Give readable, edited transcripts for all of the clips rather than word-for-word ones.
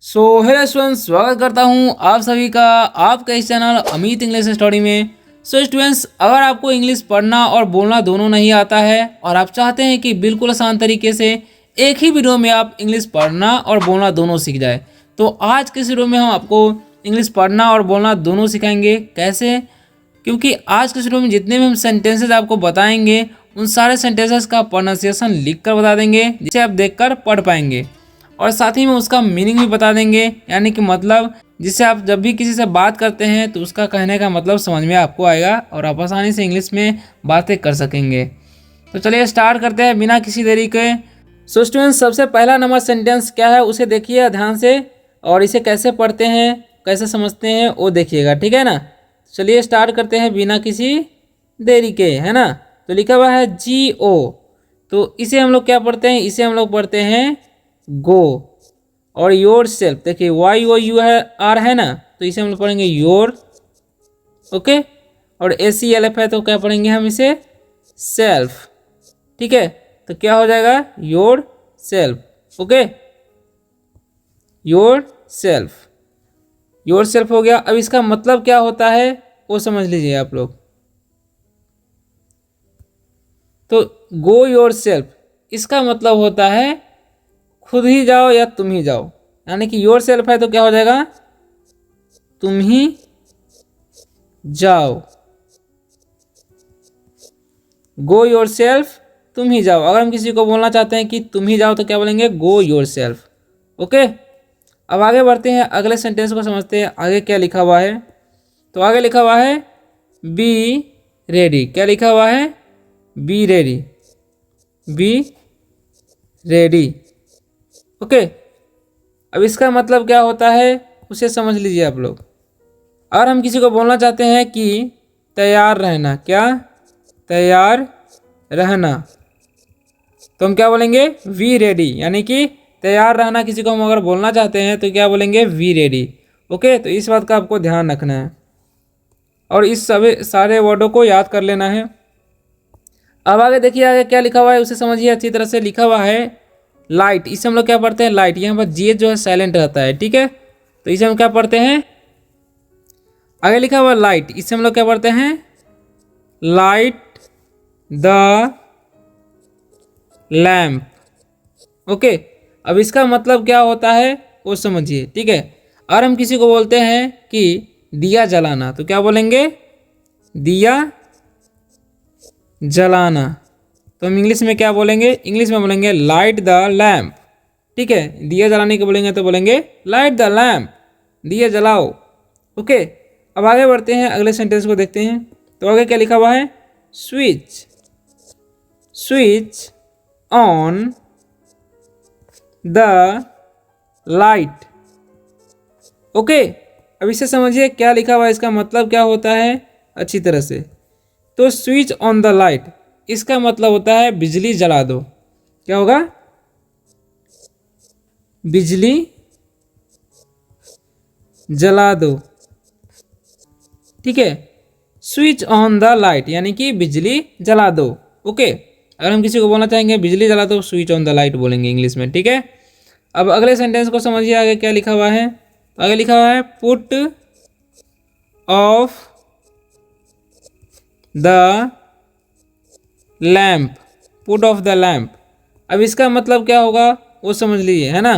Hello students, स्वागत करता हूं आप सभी का आपका इस चैनल अमित इंग्लिश स्टडी में। स्टूडेंट्स, अगर आपको इंग्लिश पढ़ना और बोलना दोनों नहीं आता है और आप चाहते हैं कि बिल्कुल आसान तरीके से एक ही वीडियो में आप इंग्लिश पढ़ना और बोलना दोनों सीख जाए, तो आज के इस वीडियो में हम आपको इंग्लिश पढ़ना और बोलना दोनों सिखाएंगे। कैसे? क्योंकि आज के वीडियो में जितने भी हम सेंटेंसेस आपको बताएंगे उन सारे सेंटेंसेस का प्रोनाउंसिएशन लिख कर बता देंगे, जिसे आप देखकर पढ़ पाएंगे, और साथ ही में उसका मीनिंग भी बता देंगे, यानी कि मतलब जिससे आप जब भी किसी से बात करते हैं तो उसका कहने का मतलब समझ में आपको आएगा और आप आसानी से इंग्लिश में बातें कर सकेंगे। तो चलिए स्टार्ट करते हैं बिना किसी देरी के। स्टूडेंट्स, सबसे पहला नंबर सेंटेंस क्या है उसे देखिए ध्यान से, और इसे कैसे पढ़ते हैं कैसे समझते हैं वो देखिएगा, ठीक है ना। चलिए स्टार्ट करते हैं बिना किसी देरी के, है ना। तो लिखा हुआ है GO, तो इसे हम लोग क्या पढ़ते हैं, इसे हम लोग पढ़ते हैं गो। और योर सेल्फ, देखिए YOU है, आर है ना, तो इसे हम लोग पढ़ेंगे योर। ओके, और ACLF है तो क्या पढ़ेंगे हम इसे सेल्फ, ठीक है। तो क्या हो जाएगा your self. Okay, your self, your self हो गया। अब इसका मतलब क्या होता है वो समझ लीजिए आप लोग। तो गो योर सेल्फ, इसका मतलब होता है खुद ही जाओ या तुम ही जाओ, यानी कि योर सेल्फ है तो क्या हो जाएगा तुम ही जाओ। गो योर सेल्फ, तुम ही जाओ। अगर हम किसी को बोलना चाहते हैं कि तुम ही जाओ तो क्या बोलेंगे गो योर सेल्फ। ओके, अब आगे बढ़ते हैं, अगले सेंटेंस को समझते हैं आगे क्या लिखा हुआ है। तो आगे लिखा हुआ है बी रेडी। क्या लिखा हुआ है? Be ready, be ready. Okay, अब इसका मतलब क्या होता है उसे समझ लीजिए आप लोग। और हम किसी को बोलना चाहते हैं कि तैयार रहना, क्या तैयार रहना, तो हम क्या बोलेंगे वी रेडी, यानी कि तैयार रहना किसी को हम अगर बोलना चाहते हैं तो क्या बोलेंगे वी रेडी। ओके, तो इस बात का आपको ध्यान रखना है और इस सभी सारे वर्डों को याद कर लेना है। अब आगे देखिए आगे क्या लिखा हुआ है उसे समझिए अच्छी तरह से। लिखा हुआ है लाइट, इसे हम लोग क्या पढ़ते हैं लाइट। यहाँ पर जी जो है साइलेंट रहता है, ठीक है, तो इसे हम क्या पढ़ते हैं। आगे लिखा हुआ लाइट, इसे हम लोग क्या पढ़ते हैं लाइट द लैम्प। ओके, अब इसका मतलब क्या होता है वो समझिए, ठीक है। और हम किसी को बोलते हैं कि दिया जलाना, तो क्या बोलेंगे दिया जलाना, तो हम इंग्लिश में क्या बोलेंगे, इंग्लिश में बोलेंगे लाइट द लैम्प, ठीक है। दिया जलाने के बोलेंगे तो बोलेंगे लाइट द लैम्प, दिया जलाओ। ओके, अब आगे बढ़ते हैं अगले सेंटेंस को देखते हैं। तो आगे क्या लिखा हुआ है switch, switch on the light. Okay, अब इसे समझिए क्या लिखा हुआ है, इसका मतलब क्या होता है अच्छी तरह से। तो स्विच ऑन द लाइट, इसका मतलब होता है बिजली जला दो। क्या होगा बिजली जला दो, ठीक है। स्विच ऑन द लाइट यानी कि बिजली जला दो। ओके, अगर हम किसी को बोलना चाहेंगे बिजली जला दो, स्विच ऑन द लाइट बोलेंगे इंग्लिश में, ठीक है। अब अगले सेंटेंस को समझिए आगे क्या लिखा हुआ है। तो आगे लिखा हुआ है put off the lamp, put off the lamp. अब इसका मतलब क्या होगा वो समझ लीजिए, है ना।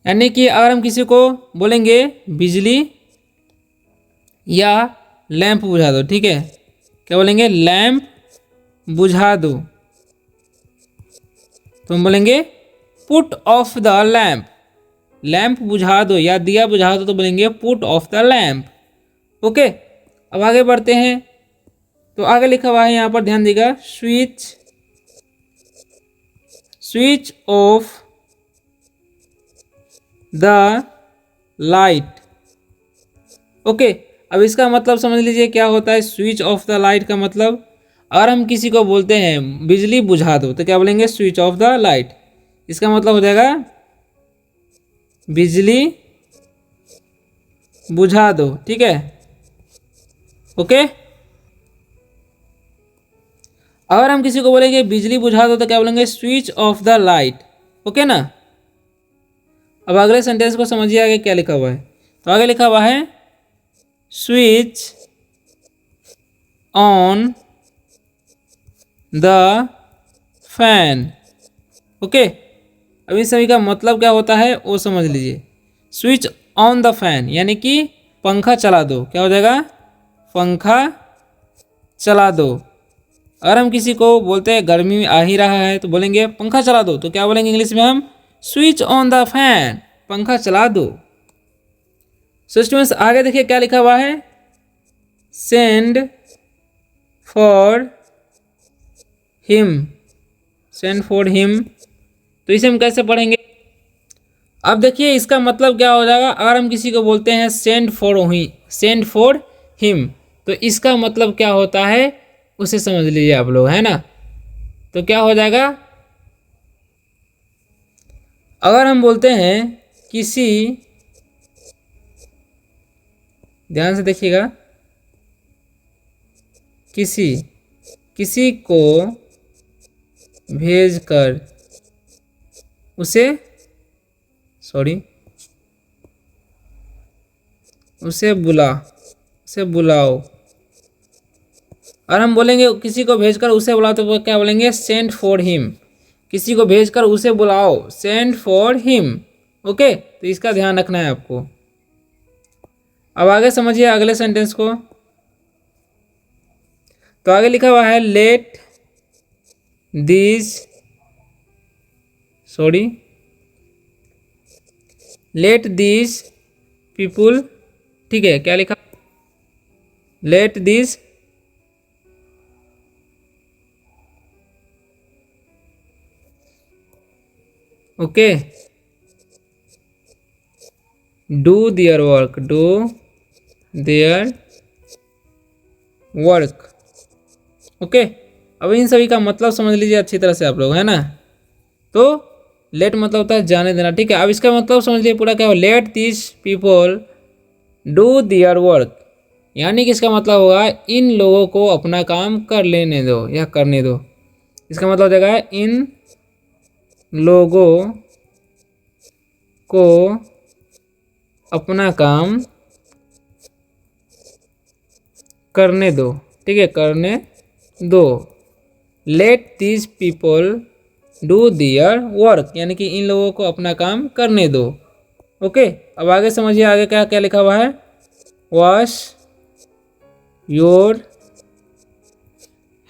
यानी कि अगर हम किसी को बोलेंगे बिजली या लैंप बुझा दो, ठीक है, क्या बोलेंगे लैंप बुझा दो, तो हम बोलेंगे put off the lamp, lamp बुझा दो या दिया बुझा दो तो बोलेंगे put off the lamp. Okay, अब आगे बढ़ते हैं। तो आगे लिखा हुआ है यहाँ पर ध्यान देगा switch, switch off the light. Okay, अब इसका मतलब समझ लीजिए क्या होता है स्विच ऑफ द लाइट का मतलब। अगर हम किसी को बोलते हैं बिजली बुझा दो तो क्या बोलेंगे स्विच ऑफ द लाइट, इसका मतलब हो जाएगा बिजली बुझा दो, ठीक है। ओके, अगर हम किसी को बोलेंगे बिजली बुझा दो तो क्या बोलेंगे switch off the light. Okay ना, अब अगले सेंटेंस को समझिए आगे क्या लिखा हुआ है। तो आगे लिखा हुआ है switch on the fan. Okay, अब इन सभी का मतलब क्या होता है वो समझ लीजिए। स्विच ऑन द फैन यानी कि पंखा चला दो। क्या हो जाएगा? पंखा चला दो। अगर हम किसी को बोलते हैं गर्मी आ ही रहा है तो बोलेंगे पंखा चला दो, तो क्या बोलेंगे इंग्लिश में हम? स्विच ऑन द फैन, पंखा चला दो। सो स्टूडेंट्स आगे देखिए क्या लिखा हुआ है, send for him. Send for him, तो इसे हम कैसे पढ़ेंगे? अब देखिए इसका मतलब क्या हो जाएगा। अगर हम किसी को बोलते हैं सेंड फॉर हिम, तो इसका मतलब क्या होता है उसे समझ लीजिए आप लोग, है ना। तो क्या हो जाएगा, अगर हम बोलते हैं किसी, ध्यान से देखिएगा, किसी को भेजकर उसे बुलाओ। और हम बोलेंगे किसी को भेजकर उसे बुलाओ तो क्या बोलेंगे? Send for him. किसी को भेजकर उसे बुलाओ, सेंड फॉर हिम। ओके, तो इसका ध्यान रखना है आपको। अब आगे समझिए अगले सेंटेंस को। तो आगे लिखा हुआ है लेट दीज पीपुल। ठीक है, क्या लिखा? Let these okay do their work. Okay, अब इन सभी का मतलब समझ लीजिए अच्छी तरह से आप लोग, है ना। तो लेट मतलब होता है जाने देना। ठीक है, अब इसका मतलब समझ लीजिए पूरा क्या हो, let this people do their work, यानी कि इसका मतलब होगा इन लोगों को अपना काम कर लेने दो या करने दो। इसका मतलब हो जाएगा इन लोगों को अपना काम करने दो। ठीक है, करने दो। Let these people do their work, यानी कि इन लोगों को अपना काम करने दो। ओके, अब आगे समझिए आगे क्या क्या लिखा हुआ है, वॉश योर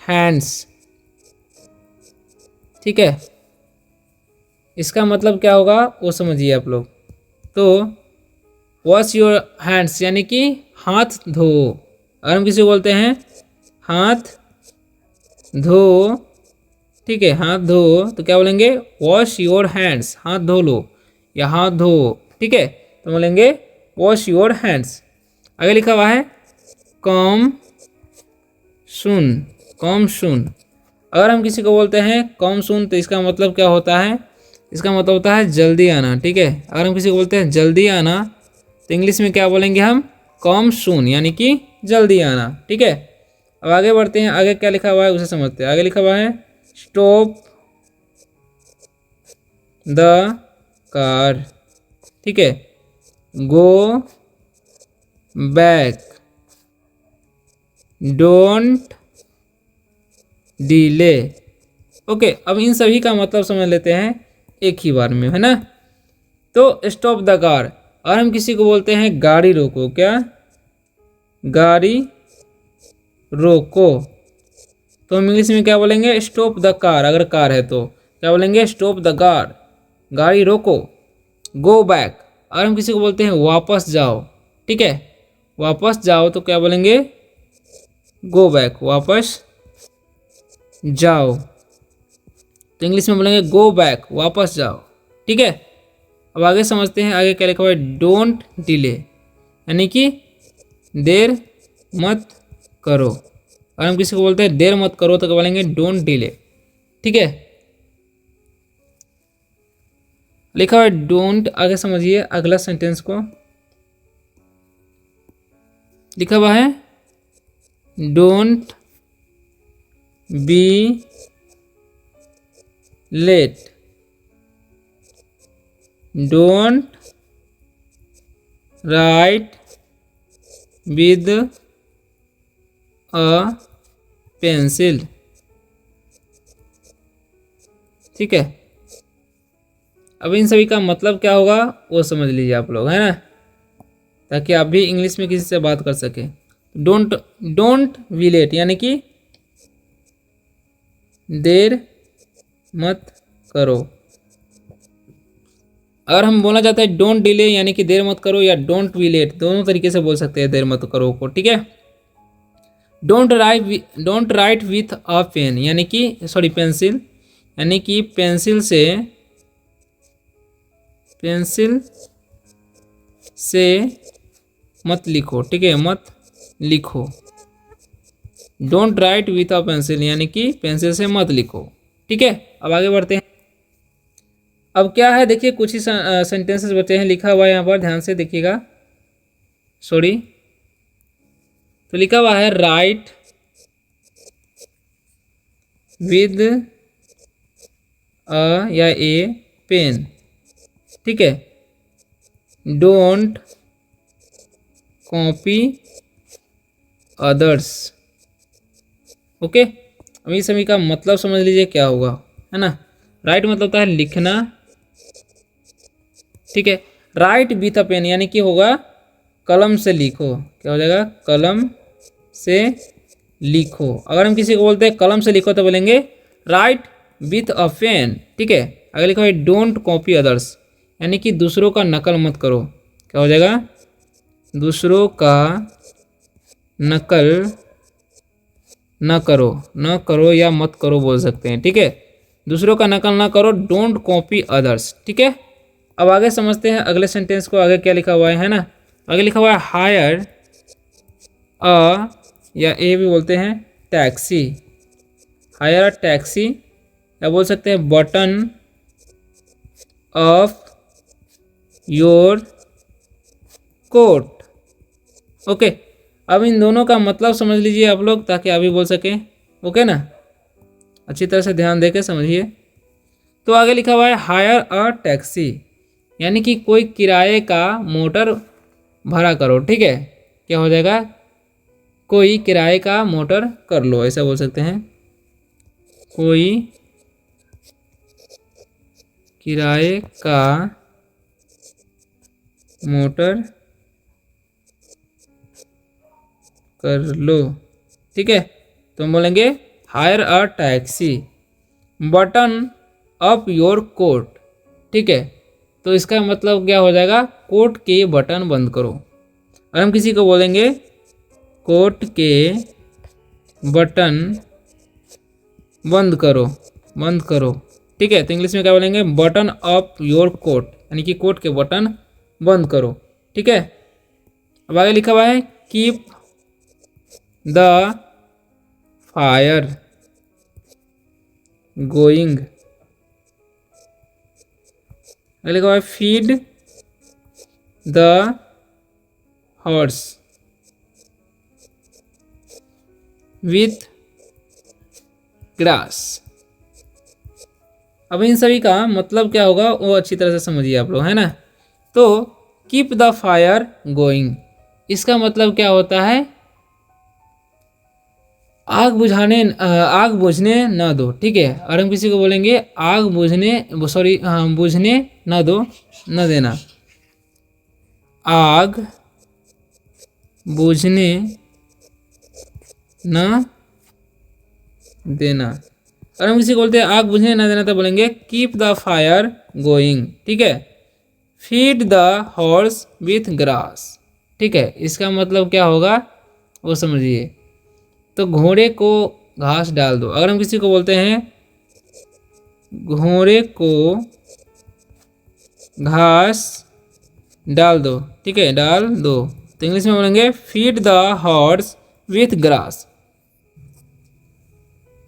हैंड्स। ठीक है, इसका मतलब क्या होगा वो समझिए आप लोग। तो वॉश योर हैंड्स यानी कि हाथ धो। अगर हम किसी को बोलते हैं हाथ धो, ठीक है, हाथ धो, तो क्या बोलेंगे? वॉश योर हैंड्स, हाथ धो लो या हाथ धो। ठीक है, तो बोलेंगे वॉश योर हैंड्स। आगे लिखा हुआ है कम सुन। अगर हम किसी को बोलते हैं कम सुन, तो इसका मतलब क्या होता है? इसका मतलब होता है जल्दी आना। ठीक है, अगर हम किसी को बोलते हैं जल्दी आना, तो इंग्लिश में क्या बोलेंगे हम? कम सुन, यानी कि जल्दी आना। ठीक है, अब आगे बढ़ते हैं, आगे क्या लिखा हुआ है उसे समझते हैं। आगे लिखा हुआ है स्टॉप द कार। ठीक है, go back, don't delay. Okay, अब इन सभी का मतलब समझ लेते हैं एक ही बार में, है ना। तो स्टॉप द कार, और हम किसी को बोलते हैं गाड़ी रोको। क्या? गाड़ी रोको, तो हम इंग्लिश में क्या बोलेंगे? Stop the car. अगर कार है तो क्या बोलेंगे? स्टॉप द कार, गाड़ी रोको। गो बैक, और हम किसी को बोलते हैं वापस जाओ। ठीक है, वापस जाओ, तो क्या बोलेंगे? गो बैक, वापस जाओ, तो इंग्लिश में बोलेंगे गो बैक, वापस जाओ। ठीक है, अब आगे समझते हैं आगे क्या लिखा हुआ है, डोंट डिले, यानी कि देर मत करो। और हम किसी को बोलते हैं देर मत करो, तो क्या बोलेंगे? Don't delay. ठीक है, लिखा हुआ है डोंट। आगे समझिए अगला सेंटेंस को, लिखा हुआ है don't be late don't write with a pencil. ठीक है, अब इन सभी का मतलब क्या होगा वो समझ लीजिए आप लोग, है ना, ताकि आप भी इंग्लिश में किसी से बात कर सके। डोंट डोंट विलेट यानी कि देर मत करो। अगर हम बोलना चाहते हैं डोंट डिले यानी कि देर मत करो, या डोंट विलेट, दोनों तरीके से बोल सकते हैं देर मत करो को। ठीक है, don't write with a pen यानी कि सॉरी पेंसिल, यानी कि पेंसिल से मत लिखो। ठीक है, मत लिखो। Don't write with a pencil यानी कि पेंसिल से मत लिखो। ठीक है, अब आगे बढ़ते हैं। अब क्या है देखिए, कुछ ही सेंटेंसेस बचे हैं, लिखा हुआ है यहाँ पर, ध्यान से देखिएगा। सॉरी, तो लिखा हुआ है राइट विद अ या ए पेन। ठीक है, डोंट कॉपी अदर्स। ओके, अब इस सभी का मतलब समझ लीजिए क्या होगा, है ना। राइट मतलब होता है लिखना। ठीक है, राइट विथ अ पेन यानी कि होगा कलम से लिखो। क्या हो जाएगा, कलम से लिखो। अगर हम किसी को बोलते हैं कलम से लिखो तो बोलेंगे राइट विथ अ पेन। ठीक है, अगर लिखा है डोंट कॉपी अदर्स यानी कि दूसरों का नकल मत करो। क्या हो जाएगा, दूसरों का नकल न करो या मत करो बोल सकते हैं। ठीक है, दूसरों का नकल ना करो, डोंट कॉपी अदर्स। ठीक है, अब आगे समझते हैं अगले सेंटेंस को। आगे क्या लिखा हुआ है ना, आगे लिखा हुआ है हायर अ या ए भी बोलते हैं टैक्सी। हायर अ टैक्सी, या बोल सकते हैं button of your coat. Okay, अब इन दोनों का मतलब समझ लीजिए आप लोग, ताकि आप भी बोल सकें। ओके ना, अच्छी तरह से ध्यान देके समझिए। तो आगे लिखा हुआ है हायर अ टैक्सी यानी कि कोई किराए का मोटर भरा करो। ठीक है, क्या हो जाएगा, कोई किराए का मोटर कर लो, ऐसा बोल सकते हैं। कोई किराए का मोटर कर लो। ठीक है, तो हम बोलेंगे hire a taxi button up your coat. ठीक है, तो इसका मतलब क्या हो जाएगा, कोट के बटन बंद करो। अगर हम किसी को बोलेंगे कोट के बटन बंद करो। ठीक है, तो इंग्लिश में क्या बोलेंगे, बटन अप योर कोट यानी कि कोट के बटन बंद करो। ठीक है, अब आगे लिखा हुआ है कीप द फायर गोइंग। लिखा हुआ है feed the horse with grass. अब इन सभी का मतलब क्या होगा वो अच्छी तरह से समझिए आप लोग, है ना। तो कीप द फायर गोइंग, इसका मतलब क्या होता है, आग बुझने न दो। ठीक है, और हम किसी को बोलेंगे आग बुझने न दो, न देना, आग बुझने न देना। और हम किसी को बोलते हैं आग बुझने न देना तो बोलेंगे कीप द फायर गोइंग। ठीक है, feed the horse with grass. ठीक है, इसका मतलब क्या होगा वो समझिए। तो घोड़े को घास डाल दो। अगर हम किसी को बोलते हैं घोड़े को घास डाल दो, ठीक है, डाल दो, तो इंग्लिश में बोलेंगे feed the horse with grass.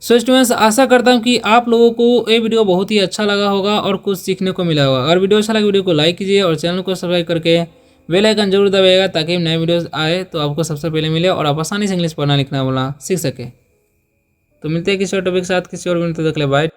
So students, आशा करता हूँ कि आप लोगों को ये वीडियो बहुत ही अच्छा लगा होगा और कुछ सीखने को मिला होगा। अगर वीडियो अच्छा लगा वीडियो को लाइक कीजिए और चैनल को सब्सक्राइब करके बेल आइकन जरूर दबाइएगा, ताकि नए वीडियोस आए तो आपको सबसे पहले मिले और आप आसानी से इंग्लिश पढ़ना लिखना बोलना सीख सके। तो मिलते हैं किसी और टॉपिक के साथ किसी और वीडियो में, तो देख ले, बाय।